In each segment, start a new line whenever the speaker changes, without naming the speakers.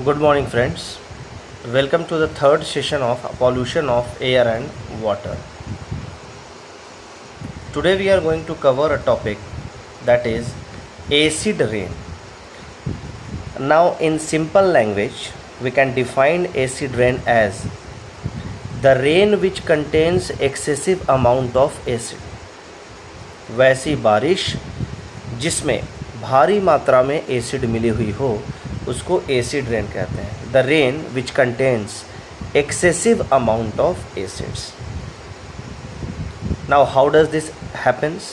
Good morning, friends. Welcome to the third session of pollution of air and water. Today we are going to cover a topic that is acid rain. Now, in simple language, we can define acid rain as the rain which contains excessive amount of acid. वैसी बारिश जिसमें भारी मात्रा में acid मिली हुई हो उसको acid rain कहते हैं. The rain which contains excessive amount of acids. Now how does this happens?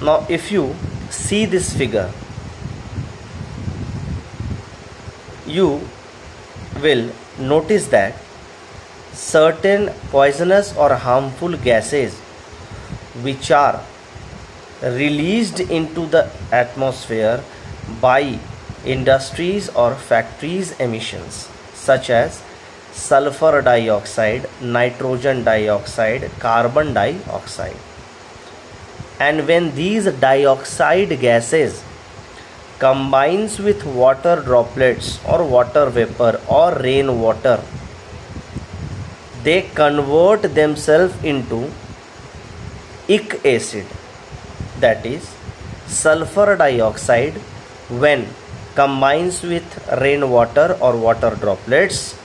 Now if you see this figure you will notice that certain poisonous or harmful gases which are released into the atmosphere by industries or factories emissions such as sulfur dioxide, nitrogen dioxide, carbon dioxide. And when these dioxide gases combines with water droplets or water vapor or rain water, they convert themselves into ic acid, that is sulfur dioxide. When combines with rain water or water droplets,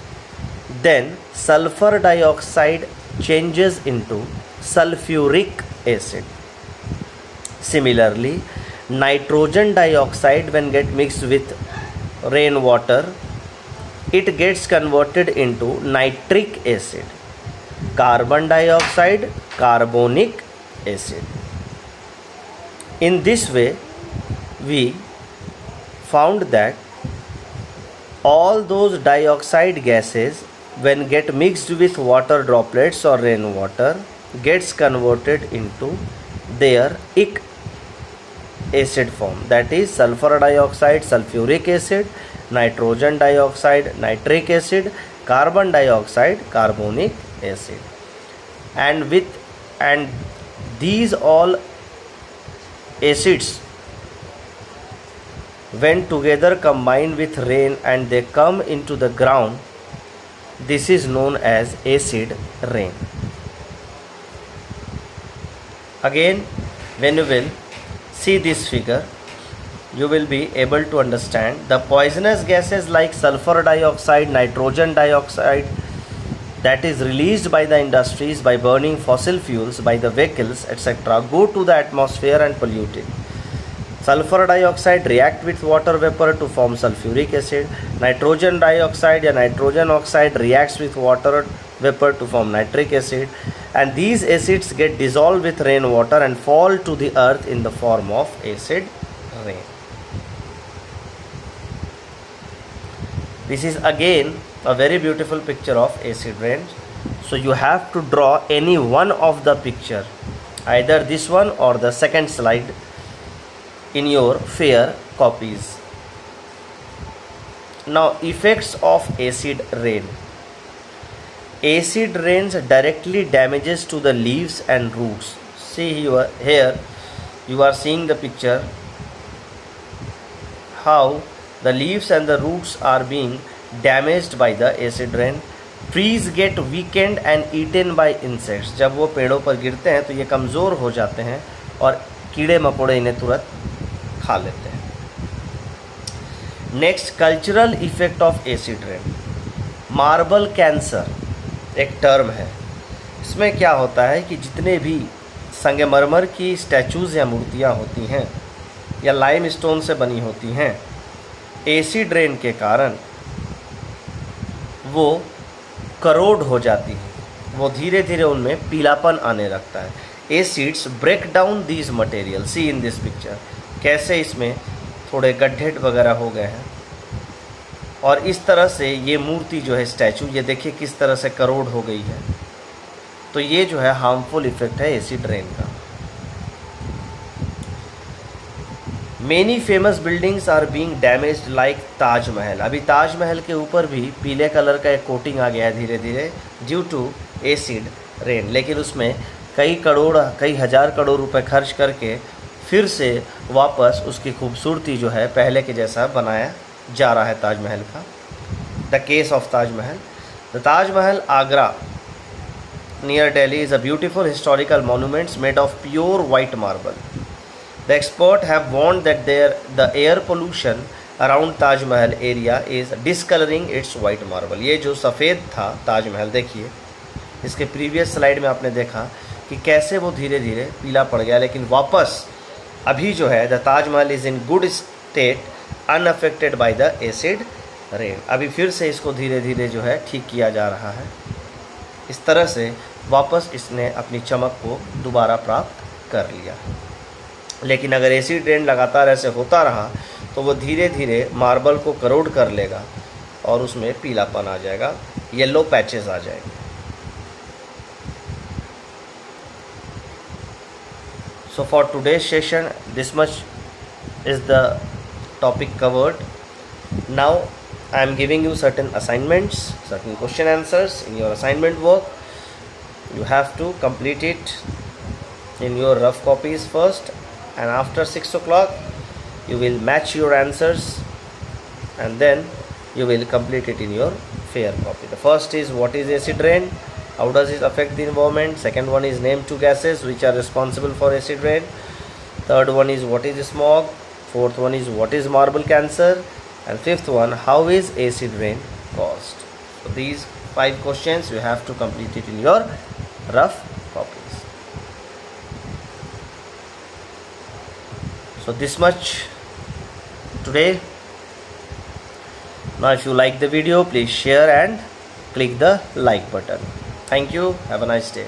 then sulfur dioxide changes into sulfuric acid. Similarly, nitrogen dioxide, when get mixed with rain water, it gets converted into nitric acid. Carbon dioxide, carbonic acid. In this way, we found that all those dioxide gases, when get mixed with water droplets or rain water, gets converted into their ic acid form, that is sulfur dioxide, sulfuric acid, nitrogen dioxide, nitric acid, carbon dioxide, carbonic acid. And these all acids when together combine with rain and they come into the ground, this is known as acid rain. Again, when you will see this figure, you will be able to understand the poisonous gases like sulfur dioxide, nitrogen dioxide, that is released by the industries by burning fossil fuels, by the vehicles, etc., go to the atmosphere and pollute it. Sulfur dioxide react with water vapor to form sulfuric acid. Nitrogen dioxide or nitrogen oxide reacts with water vapor to form nitric acid. And these acids get dissolved with rainwater and fall to the earth in the form of acid rain. This is again a very beautiful picture of acid rain. So you have to draw any one of the picture, either this one or the second slide, in your fair copies. Now, effects of acid rain. Acid rains directly damages to the leaves and roots. See here you are seeing the picture how the leaves and the roots are being damaged by the acid rain. Trees get weakened and eaten by insects. जब वो पेड़ों पर गिरते हैं तो ये कमज़ोर हो जाते हैं और कीड़े मकोड़े इन्हें तुरंत खा लेते हैं. Next, cultural effect of acid rain. Marble cancer एक टर्म है. इसमें क्या होता है कि जितने भी संगमरमर की स्टैचूज़ या मूर्तियाँ होती हैं या लाइम स्टोन से बनी होती हैं, एसिड रेन के कारण वो करोड हो जाती हैं. वो धीरे धीरे उनमें पीलापन आने लगता है. Acids break down these material. See in this picture कैसे इसमें थोड़े गड्ढे वगैरह हो गए हैं और इस तरह से ये मूर्ति जो है स्टैचू, ये देखिए किस तरह से करोड़ हो गई है. तो ये जो है हार्मफुल इफेक्ट है एसिड रेन का. Many famous buildings are being damaged like Taj Mahal. अभी ताजमहल के ऊपर भी पीले कलर का एक कोटिंग आ गया है धीरे धीरे ड्यू टू एसिड रेन, लेकिन उसमें कई हजार करोड़ रुपए खर्च करके फिर से वापस उसकी खूबसूरती जो है पहले के जैसा बनाया जा रहा है ताजमहल का। The case of Taj Mahal. The Taj Mahal Agra near Delhi is a beautiful historical monument made of pure white marble. The experts have warned that the air pollution around Taj Mahal area is discoloring its white marble. ये जो सफ़ेद था ताजमहल, देखिए इसके previous slide में आपने देखा कि कैसे वो धीरे धीरे पीला पड़ गया, लेकिन वापस अभी जो है the Taj Mahal is in good state unaffected by the acid rain. अभी फिर से इसको धीरे धीरे जो है ठीक किया जा रहा है। इस तरह से वापस इसने अपनी चमक को दोबारा प्राप्त कर लिया। लेकिन अगर एसिड रेन लगातार ऐसे होता रहा तो वो धीरे धीरे मार्बल को करोड कर लेगा और उसमें पीलापन आ जाएगा, येलो पैचेस आ जाएंगे। So for today's session, this much is the topic covered. Now I am giving you certain assignments, certain question answers in your assignment work. You have to complete it in your rough copies first, and after 6 o'clock you will match your answers and then you will complete it in your fair copy. The first is what is acid rain, how does it affect the environment. Second one is name 2 gases which are responsible for acid rain. Third one is what is smog. Fourth one is what is marble cancer. And fifth one, how is acid rain caused. So these 5 questions you have to complete it in your rough copies. So this much today. Now if you like the video, please share and click the like button. Thank you. Have a nice day.